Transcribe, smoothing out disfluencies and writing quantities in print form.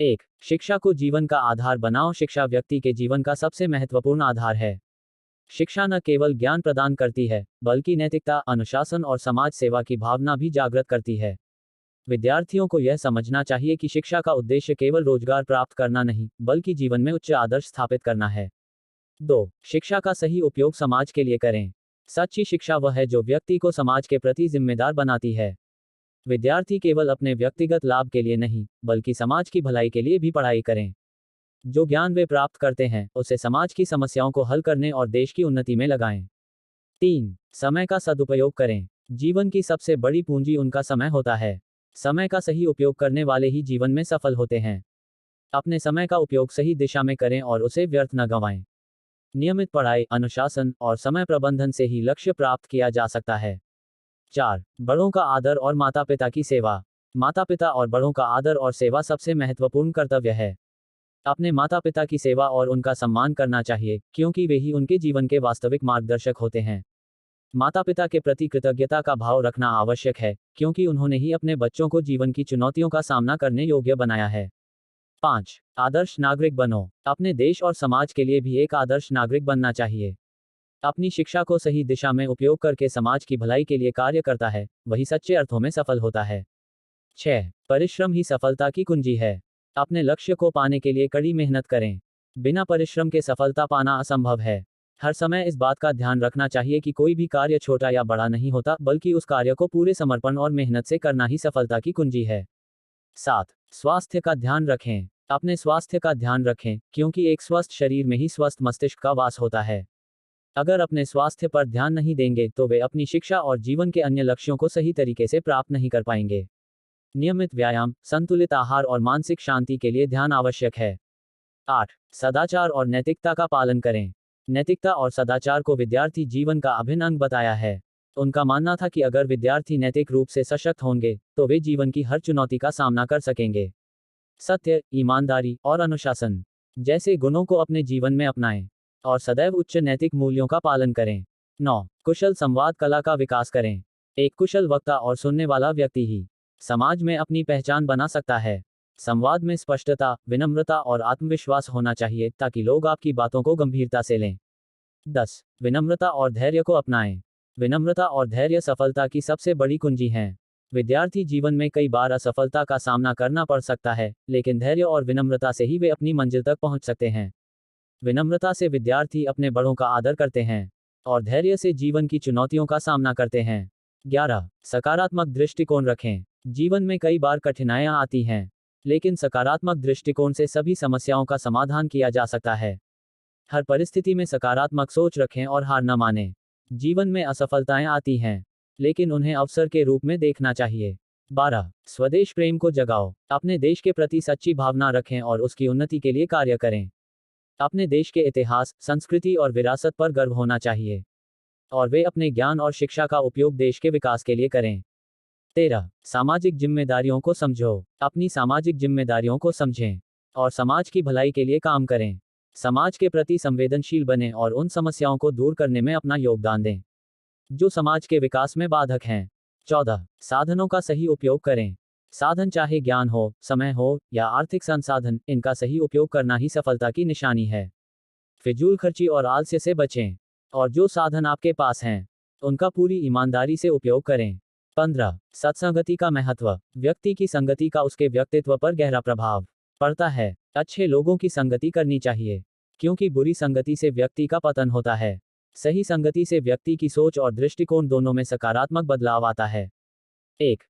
एक, शिक्षा को जीवन का आधार बनाओ। शिक्षा व्यक्ति के जीवन का सबसे महत्वपूर्ण आधार है। शिक्षा न केवल ज्ञान प्रदान करती है, बल्कि नैतिकता, अनुशासन और समाज सेवा की भावना भी जागृत करती है। विद्यार्थियों को यह समझना चाहिए कि शिक्षा का उद्देश्य केवल रोजगार प्राप्त करना नहीं, बल्कि जीवन में उच्च आदर्श स्थापित करना है। 2. शिक्षा का सही उपयोग समाज के लिए करें। सच्ची शिक्षा वह है जो व्यक्ति को समाज के प्रति जिम्मेदार बनाती है। विद्यार्थी केवल अपने व्यक्तिगत लाभ के लिए नहीं, बल्कि समाज की भलाई के लिए भी पढ़ाई करें। जो ज्ञान वे प्राप्त करते हैं, उसे समाज की समस्याओं को हल करने और देश की उन्नति में लगाएं। 3. समय का सदुपयोग करें। जीवन की सबसे बड़ी पूंजी उनका समय होता है। समय का सही उपयोग करने वाले ही जीवन में सफल होते हैं। अपने समय का उपयोग सही दिशा में करें और उसे व्यर्थ न गंवाएं। नियमित पढ़ाई, अनुशासन और समय प्रबंधन से ही लक्ष्य प्राप्त किया जा सकता है। 4. बड़ों का आदर और माता पिता की सेवा। माता पिता और बड़ों का आदर और सेवा सबसे महत्वपूर्ण कर्तव्य है। अपने माता पिता की सेवा और उनका सम्मान करना चाहिए, क्योंकि वे ही उनके जीवन के वास्तविक मार्गदर्शक होते हैं। माता पिता के प्रति कृतज्ञता का भाव रखना आवश्यक है, क्योंकि उन्होंने ही अपने बच्चों को जीवन की चुनौतियों का सामना करने योग्य बनाया है। 5. आदर्श नागरिक बनो। अपने देश और समाज के लिए भी एक आदर्श नागरिक बनना चाहिए। अपनी शिक्षा को सही दिशा में उपयोग करके समाज की भलाई के लिए कार्य करता है, वही सच्चे अर्थों में सफल होता है। 6. परिश्रम ही सफलता की कुंजी है। अपने लक्ष्य को पाने के लिए कड़ी मेहनत करें। बिना परिश्रम के सफलता पाना असंभव है। हर समय इस बात का ध्यान रखना चाहिए कि कोई भी कार्य छोटा या बड़ा नहीं होता, बल्कि उस कार्य को पूरे समर्पण और मेहनत से करना ही सफलता की कुंजी है। 7. स्वास्थ्य का ध्यान रखें। अपने स्वास्थ्य का ध्यान रखें, क्योंकि एक स्वस्थ शरीर में ही स्वस्थ मस्तिष्क का वास होता है। अगर अपने स्वास्थ्य पर ध्यान नहीं देंगे तो वे अपनी शिक्षा और जीवन के अन्य लक्ष्यों को सही तरीके से प्राप्त नहीं कर पाएंगे। नियमित व्यायाम, संतुलित आहार और मानसिक शांति के लिए ध्यान आवश्यक है। 8. सदाचार और नैतिकता का पालन करें। नैतिकता और सदाचार को विद्यार्थी जीवन का अभिन्न अंग बताया है। उनका मानना था कि अगर विद्यार्थी नैतिक रूप से सशक्त होंगे, तो वे जीवन की हर चुनौती का सामना कर सकेंगे। सत्य, ईमानदारी और अनुशासन जैसे गुणों को अपने जीवन में अपनाएं और सदैव उच्च नैतिक मूल्यों का पालन करें। 9. कुशल संवाद कला का विकास करें। एक कुशल वक्ता और सुनने वाला व्यक्ति ही समाज में अपनी पहचान बना सकता है। संवाद में स्पष्टता, विनम्रता और आत्मविश्वास होना चाहिए, ताकि लोग आपकी बातों को गंभीरता से लें। 10. विनम्रता और धैर्य को अपनाएं। विनम्रता और धैर्य सफलता की सबसे बड़ी कुंजी हैं। विद्यार्थी जीवन में कई बार असफलता का सामना करना पड़ सकता है, लेकिन धैर्य और विनम्रता से ही वे अपनी मंजिल तक पहुंच सकते हैं। विनम्रता से विद्यार्थी अपने बड़ों का आदर करते हैं और धैर्य से जीवन की चुनौतियों का सामना करते हैं। 11. सकारात्मक दृष्टिकोण रखें। जीवन में कई बार कठिनाइयां आती हैं, लेकिन सकारात्मक दृष्टिकोण से सभी समस्याओं का समाधान किया जा सकता है। हर परिस्थिति में सकारात्मक सोच रखें और हार न मानें। जीवन में असफलताएं आती हैं, लेकिन उन्हें अवसर के रूप में देखना चाहिए। 12. स्वदेश प्रेम को जगाओ। अपने देश के प्रति सच्ची भावना रखें और उसकी उन्नति के लिए कार्य करें। अपने देश के इतिहास, संस्कृति और विरासत पर गर्व होना चाहिए, और वे अपने ज्ञान और शिक्षा का उपयोग देश के विकास के लिए करें। 13. सामाजिक जिम्मेदारियों को समझो। अपनी सामाजिक जिम्मेदारियों को समझें और समाज की भलाई के लिए काम करें। समाज के प्रति संवेदनशील बनें और उन समस्याओं को दूर करने में अपना योगदान दें जो समाज के विकास में बाधक हैं। 14. साधनों का सही उपयोग करें। साधन चाहे ज्ञान हो, समय हो या आर्थिक संसाधन, इनका सही उपयोग करना ही सफलता की निशानी है। फिजूल खर्ची और आलस्य से बचें, और जो साधन आपके पास हैं, उनका पूरी ईमानदारी से उपयोग करें। 15. सत्संगति का महत्व। व्यक्ति की संगति का उसके व्यक्तित्व पर गहरा प्रभाव पड़ता है। अच्छे लोगों की संगति करनी चाहिए, क्योंकि बुरी संगति से व्यक्ति का पतन होता है। सही संगति से व्यक्ति की सोच और दृष्टिकोण दोनों में सकारात्मक बदलाव आता है। 1.